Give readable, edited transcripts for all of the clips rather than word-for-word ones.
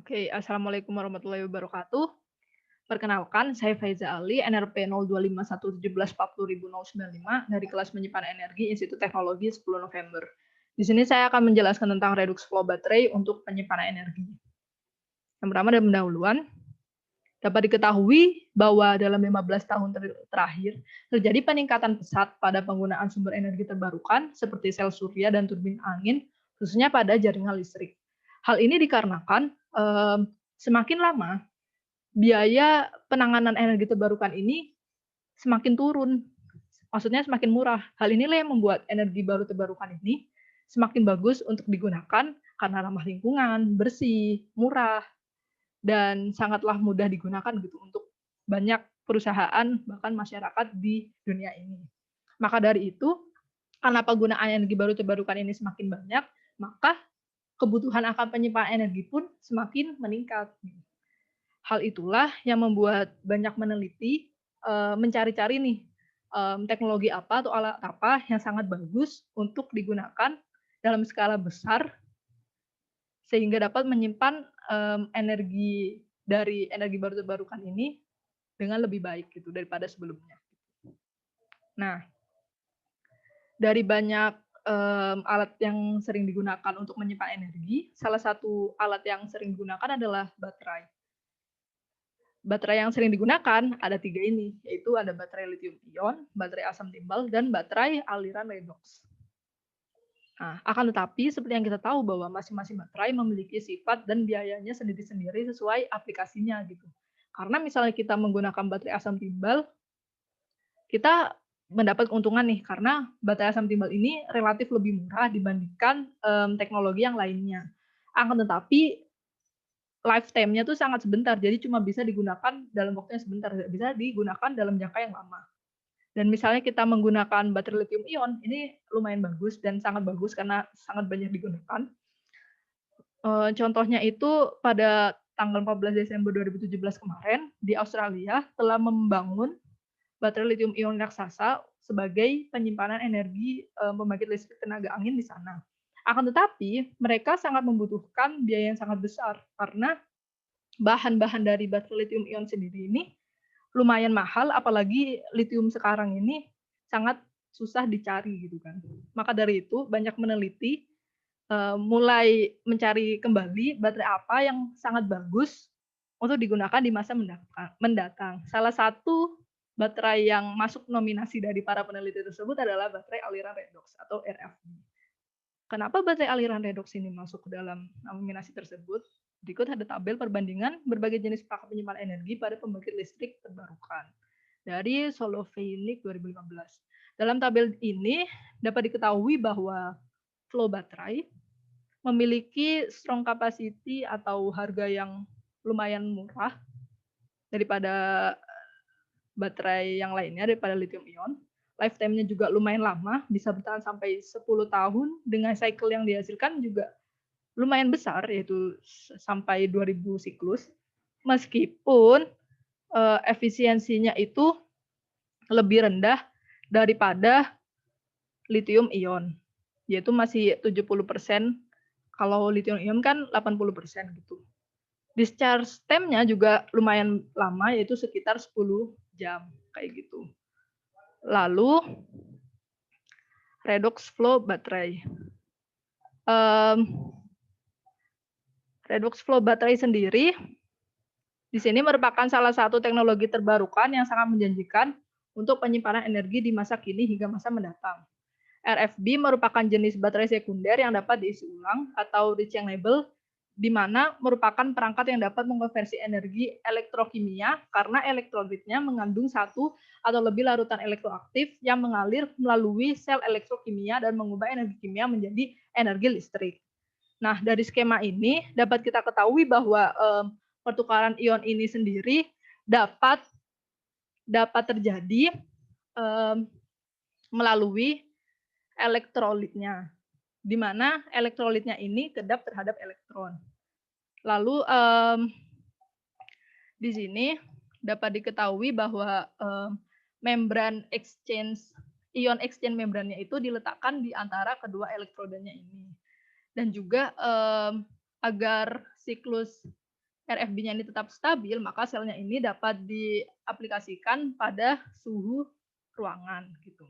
Oke, assalamualaikum warahmatullahi wabarakatuh. Perkenalkan, saya Faiza Ali, NRP 025117400095 dari kelas menyimpan energi Institut Teknologi 10 November. Di sini saya akan menjelaskan tentang redox flow baterai untuk penyimpanan energi. Yang pertama dan pendahuluan, dapat diketahui bahwa dalam 15 tahun terakhir terjadi peningkatan pesat pada penggunaan sumber energi terbarukan seperti sel surya dan turbin angin, khususnya pada jaringan listrik. Hal ini dikarenakan semakin lama biaya penanganan energi terbarukan ini semakin turun, maksudnya semakin murah. Hal inilah yang membuat energi baru terbarukan ini semakin bagus untuk digunakan karena ramah lingkungan, bersih, murah, dan sangatlah mudah digunakan gitu untuk banyak perusahaan bahkan masyarakat di dunia ini. Maka dari itu, karena penggunaan energi baru terbarukan ini semakin banyak, maka kebutuhan akan penyimpanan energi pun semakin meningkat. Hal itulah yang membuat banyak meneliti mencari-cari nih teknologi apa atau alat apa yang sangat bagus untuk digunakan dalam skala besar sehingga dapat menyimpan energi dari energi baru terbarukan ini dengan lebih baik gitu daripada sebelumnya. Nah, dari banyak alat yang sering digunakan untuk menyimpan energi, salah satu alat yang sering digunakan adalah baterai. Baterai yang sering digunakan ada 3 ini, yaitu ada baterai lithium ion, baterai asam timbal, dan baterai aliran redox. Nah, akan tetapi seperti yang kita tahu bahwa masing-masing baterai memiliki sifat dan biayanya sendiri-sendiri sesuai aplikasinya gitu. Karena misalnya kita menggunakan baterai asam timbal, kita mendapat keuntungan nih karena baterai asam timbal ini relatif lebih murah dibandingkan teknologi yang lainnya. Akan tetapi lifetime-nya tuh sangat sebentar, jadi cuma bisa digunakan dalam waktu yang sebentar, nggak bisa digunakan dalam jangka yang lama. Dan misalnya kita menggunakan baterai lithium ion, ini lumayan bagus dan sangat bagus karena sangat banyak digunakan. Contohnya itu pada tanggal 14 Desember 2017 kemarin di Australia telah membangun baterai lithium ion raksasa sebagai penyimpanan energi pembangkit listrik tenaga angin di sana. Akan tetapi mereka sangat membutuhkan biaya yang sangat besar karena bahan-bahan dari baterai lithium ion sendiri ini lumayan mahal, apalagi litium sekarang ini sangat susah dicari gitu kan. Maka dari itu banyak meneliti mulai mencari kembali baterai apa yang sangat bagus untuk digunakan di masa mendatang. Salah satu baterai yang masuk nominasi dari para peneliti tersebut adalah baterai aliran redox atau RFB. Kenapa baterai aliran redox ini masuk ke dalam nominasi tersebut? Berikut ada tabel perbandingan berbagai jenis perangkat penyimpanan energi pada pembangkit listrik terbarukan dari Soloveinik 2015. Dalam tabel ini dapat diketahui bahwa flow baterai memiliki strong capacity atau harga yang lumayan murah daripada baterai yang lainnya daripada lithium ion. Lifetime-nya juga lumayan lama, bisa bertahan sampai 10 tahun dengan cycle yang dihasilkan juga lumayan besar, yaitu sampai 2000 siklus. Meskipun efisiensinya itu lebih rendah daripada lithium ion, yaitu masih 70%, kalau lithium ion kan 80% gitu. Discharge time-nya juga lumayan lama, yaitu sekitar 10 jam, kayak gitu. Lalu redox flow baterai. Redox flow baterai sendiri di sini merupakan salah satu teknologi terbarukan yang sangat menjanjikan untuk penyimpanan energi di masa kini hingga masa mendatang. RFB merupakan jenis baterai sekunder yang dapat diisi ulang atau rechargeable, di mana merupakan perangkat yang dapat mengonversi energi elektrokimia karena elektrolitnya mengandung satu atau lebih larutan elektroaktif yang mengalir melalui sel elektrokimia dan mengubah energi kimia menjadi energi listrik. Nah, dari skema ini dapat kita ketahui bahwa pertukaran ion ini sendiri dapat terjadi melalui elektrolitnya, di mana elektrolitnya ini kedap terhadap elektron. Lalu di sini dapat diketahui bahwa membran exchange ion exchange membrannya itu diletakkan di antara kedua elektrodanya ini. Dan juga agar siklus RFB-nya ini tetap stabil, maka selnya ini dapat diaplikasikan pada suhu ruangan gitu.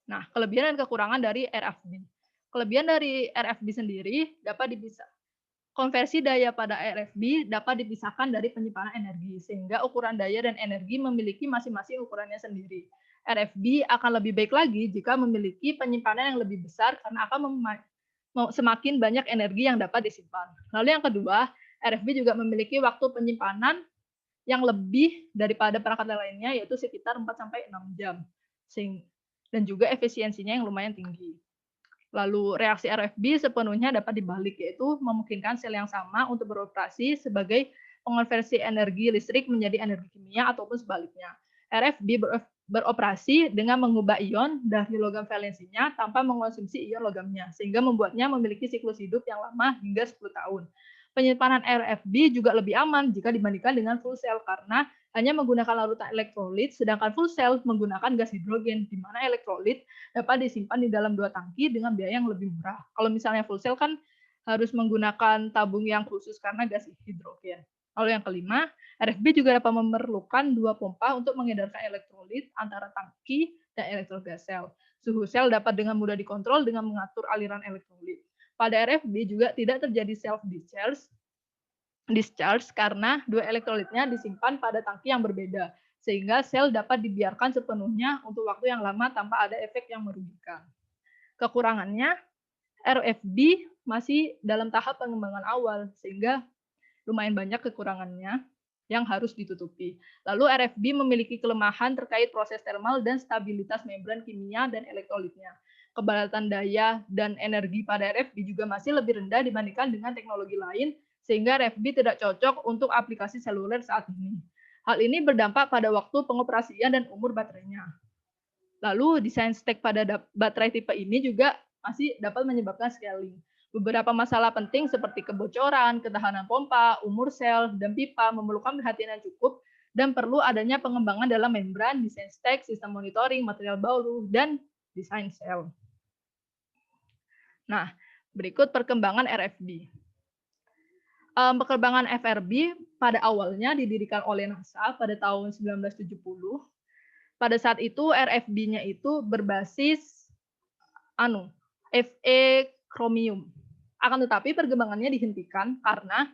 Nah, kelebihan dan kekurangan dari RFB. Kelebihan dari RFB sendiri dapat konversi daya pada RFB dapat dipisahkan dari penyimpanan energi, sehingga ukuran daya dan energi memiliki masing-masing ukurannya sendiri. RFB akan lebih baik lagi jika memiliki penyimpanan yang lebih besar karena akan semakin banyak energi yang dapat disimpan. Lalu yang kedua, RFB juga memiliki waktu penyimpanan yang lebih daripada perangkat lainnya, yaitu sekitar 4-6 jam. Dan juga efisiensinya yang lumayan tinggi. Lalu reaksi RFB sepenuhnya dapat dibalik, yaitu memungkinkan sel yang sama untuk beroperasi sebagai pengonversi energi listrik menjadi energi kimia ataupun sebaliknya. RFB beroperasi dengan mengubah ion dari logam valensinya tanpa mengonsumsi ion logamnya, sehingga membuatnya memiliki siklus hidup yang lama hingga 10 tahun. Penyimpanan RFB juga lebih aman jika dibandingkan dengan full cell karena hanya menggunakan larutan elektrolit, sedangkan full cell menggunakan gas hidrogen, di mana elektrolit dapat disimpan di dalam 2 tangki dengan biaya yang lebih murah. Kalau misalnya full cell kan harus menggunakan tabung yang khusus karena gas hidrogen. Lalu yang kelima, RFB juga dapat memerlukan 2 pompa untuk mengedarkan elektrolit antara tangki dan elektrod gas sel. Suhu sel dapat dengan mudah dikontrol dengan mengatur aliran elektrolit. Pada RFB juga tidak terjadi self-discharge karena 2 elektrolitnya disimpan pada tangki yang berbeda, sehingga sel dapat dibiarkan sepenuhnya untuk waktu yang lama tanpa ada efek yang merugikan. Kekurangannya, RFB masih dalam tahap pengembangan awal, sehingga lumayan banyak kekurangannya yang harus ditutupi. Lalu RFB memiliki kelemahan terkait proses termal dan stabilitas membran kimia dan elektrolitnya. Kebalatan daya dan energi pada RFB juga masih lebih rendah dibandingkan dengan teknologi lain, sehingga RFB tidak cocok untuk aplikasi seluler saat ini. Hal ini berdampak pada waktu pengoperasian dan umur baterainya. Lalu desain stack pada baterai tipe ini juga masih dapat menyebabkan scaling. Beberapa masalah penting seperti kebocoran, ketahanan pompa, umur sel, dan pipa memerlukan perhatian yang cukup dan perlu adanya pengembangan dalam membran, desain stack, sistem monitoring, material baru, dan desain sel. Nah, berikut perkembangan RFB. Perkembangan FRB pada awalnya didirikan oleh NASA pada tahun 1970. Pada saat itu RFB-nya itu berbasis Fe kromium. Akan tetapi perkembangannya dihentikan karena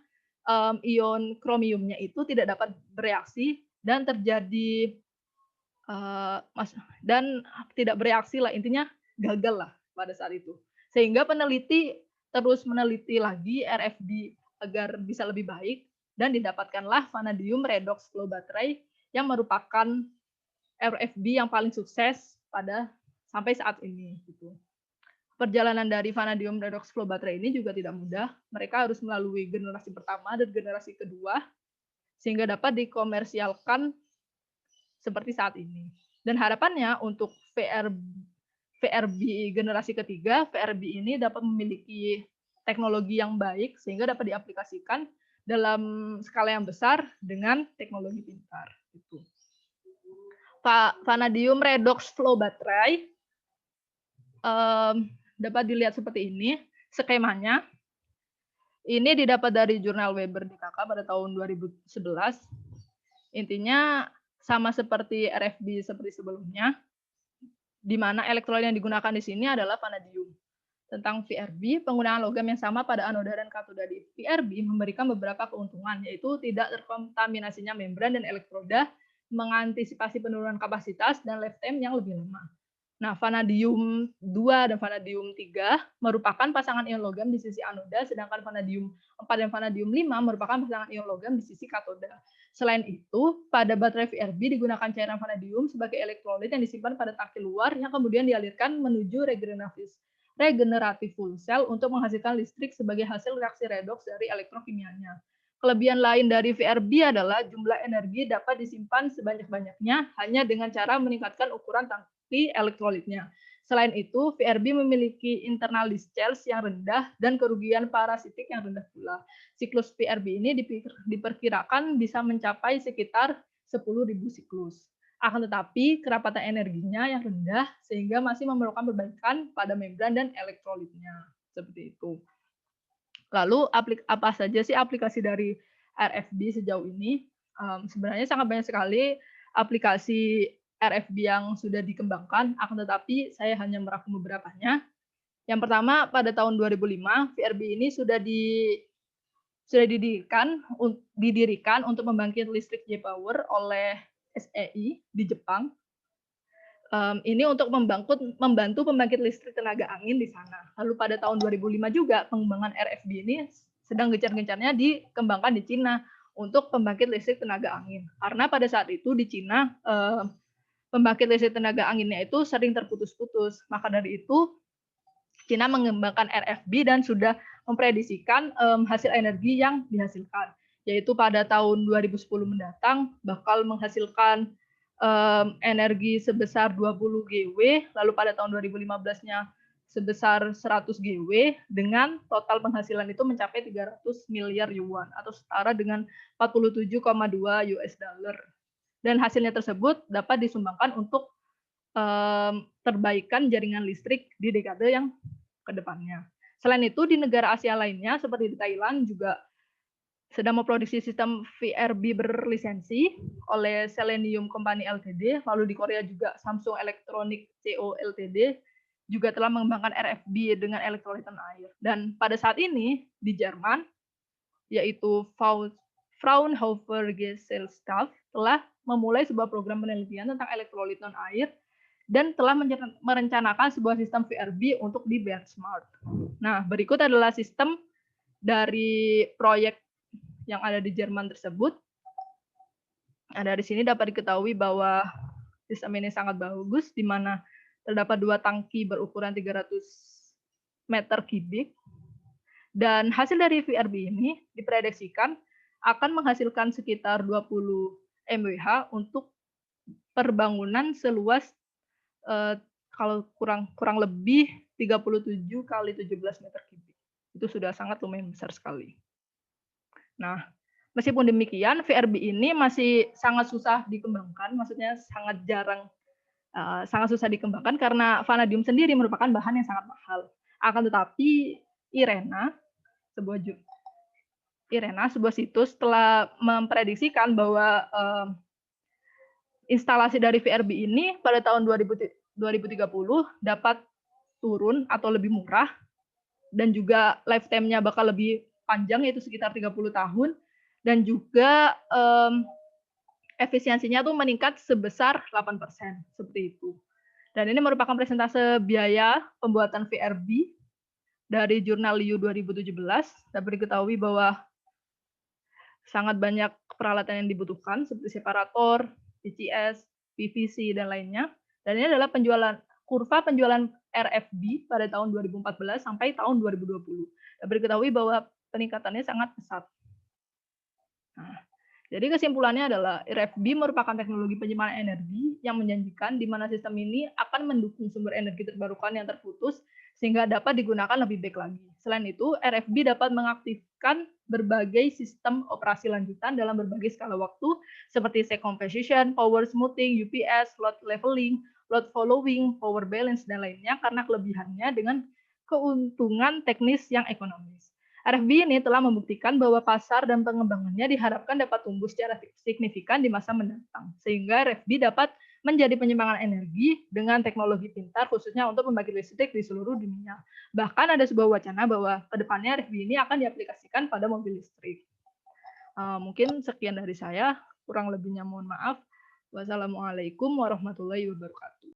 ion kromiumnya itu tidak dapat bereaksi dan terjadi dan tidak bereaksi lah, intinya gagal lah pada saat itu. Sehingga peneliti terus meneliti lagi RFB agar bisa lebih baik dan didapatkanlah vanadium redox flow battery yang merupakan RFB yang paling sukses pada sampai saat ini gitu. Perjalanan dari vanadium redox flow battery ini juga tidak mudah. Mereka harus melalui generasi pertama dan generasi kedua sehingga dapat dikomersialkan seperti saat ini. Dan harapannya untuk VRB generasi ketiga, VRB ini dapat memiliki teknologi yang baik sehingga dapat diaplikasikan dalam skala yang besar dengan teknologi pintar. Gitu. Vanadium redox flow battery dapat dilihat seperti ini skemanya. Ini didapat dari jurnal Weber DKK pada tahun 2011. Intinya sama seperti RFB seperti sebelumnya, di mana elektrolit yang digunakan di sini adalah vanadium. Tentang VRB, penggunaan logam yang sama pada anoda dan katoda di VRB memberikan beberapa keuntungan, yaitu tidak terkontaminasinya membran dan elektroda, mengantisipasi penurunan kapasitas, dan lifetime yang lebih lama. Nah, vanadium 2 dan vanadium 3 merupakan pasangan ion logam di sisi anoda, sedangkan vanadium 4 dan vanadium 5 merupakan pasangan ion logam di sisi katoda. Selain itu, pada baterai VRB digunakan cairan vanadium sebagai elektrolit yang disimpan pada tangki luar yang kemudian dialirkan menuju regeneratif full cell untuk menghasilkan listrik sebagai hasil reaksi redoks dari elektrokimianya. Kelebihan lain dari VRB adalah jumlah energi dapat disimpan sebanyak-banyaknya hanya dengan cara meningkatkan ukuran tangki elektrolitnya. Selain itu, VRB memiliki internal discharge yang rendah dan kerugian parasitik yang rendah pula. Siklus VRB ini diperkirakan bisa mencapai sekitar 10.000 siklus. Akan tetapi, kerapatan energinya yang rendah sehingga masih memerlukan perbaikan pada membran dan elektrolitnya. Seperti itu. Lalu, apa saja sih aplikasi dari RFB sejauh ini. Sebenarnya sangat banyak sekali aplikasi RFB yang sudah dikembangkan, akan tetapi saya hanya merangkum beberapanya. Yang pertama, pada tahun 2005, VRB ini sudah didirikan untuk membangkit listrik J-Power oleh SEI di Jepang. Ini untuk membantu pembangkit listrik tenaga angin di sana. Lalu pada tahun 2005 juga pengembangan RFB ini sedang gencar-gencarnya dikembangkan di Cina untuk pembangkit listrik tenaga angin. Karena pada saat itu di Cina pembangkit listrik tenaga anginnya itu sering terputus-putus. Maka dari itu Cina mengembangkan RFB dan sudah memprediksikan hasil energi yang dihasilkan, yaitu pada tahun 2010 mendatang bakal menghasilkan energi sebesar 20 GW, lalu pada tahun 2015-nya sebesar 100 GW, dengan total penghasilan itu mencapai 300 miliar yuan atau setara dengan 47,2 US dollar. Dan hasilnya tersebut dapat disumbangkan untuk perbaikan jaringan listrik di dekade yang kedepannya. Selain itu, di negara Asia lainnya seperti di Thailand juga sedang memproduksi sistem VRB berlisensi oleh Selenium Company Ltd. Lalu di Korea juga Samsung Electronic Co Ltd. juga telah mengembangkan RFB dengan elektrolitan air. Dan pada saat ini di Jerman, yaitu Fraunhofer Gesellschaft telah memulai sebuah program penelitian tentang elektrolitan air dan telah merencanakan sebuah sistem VRB untuk di benchmark. Nah, berikut adalah sistem dari proyek yang ada di Jerman tersebut. Nah, dari sini dapat diketahui bahwa sistem ini sangat bagus, di mana terdapat 2 tangki berukuran 300 meter kubik. Dan hasil dari VRB ini diprediksikan akan menghasilkan sekitar 20 MWh untuk perbangunan seluas kalau kurang lebih 37 kali 17 meter kubik. Itu sudah sangat lumayan besar sekali. Nah, meskipun demikian, VRB ini masih sangat susah dikembangkan, maksudnya sangat susah dikembangkan karena vanadium sendiri merupakan bahan yang sangat mahal. Akan tetapi IRENA, sebuah situs telah memprediksikan bahwa instalasi dari VRB ini pada tahun 2030 dapat turun atau lebih murah, dan juga lifetime-nya bakal lebih panjang, yaitu sekitar 30 tahun, dan juga efisiensinya tuh meningkat sebesar 8%, seperti itu. Dan ini merupakan persentase biaya pembuatan VRB dari jurnal Liu 2017. Dapat diketahui bahwa sangat banyak peralatan yang dibutuhkan seperti separator, PCS, PVC, dan lainnya. Dan ini adalah kurva penjualan RFB pada tahun 2014 sampai tahun 2020. Dapat diketahui bahwa peningkatannya sangat pesat. Nah, jadi kesimpulannya adalah RFB merupakan teknologi penyimpanan energi yang menjanjikan, di mana sistem ini akan mendukung sumber energi terbarukan yang terputus sehingga dapat digunakan lebih baik lagi. Selain itu, RFB dapat mengaktifkan berbagai sistem operasi lanjutan dalam berbagai skala waktu seperti second position, power smoothing, UPS, load leveling, load following, power balance, dan lainnya karena kelebihannya dengan keuntungan teknis yang ekonomis. RFB ini telah membuktikan bahwa pasar dan pengembangannya diharapkan dapat tumbuh secara signifikan di masa mendatang, sehingga RFB dapat menjadi penyimbangan energi dengan teknologi pintar, khususnya untuk pembangkit listrik di seluruh dunia. Bahkan ada sebuah wacana bahwa kedepannya RFB ini akan diaplikasikan pada mobil listrik. Mungkin sekian dari saya, kurang lebihnya mohon maaf. Wassalamualaikum warahmatullahi wabarakatuh.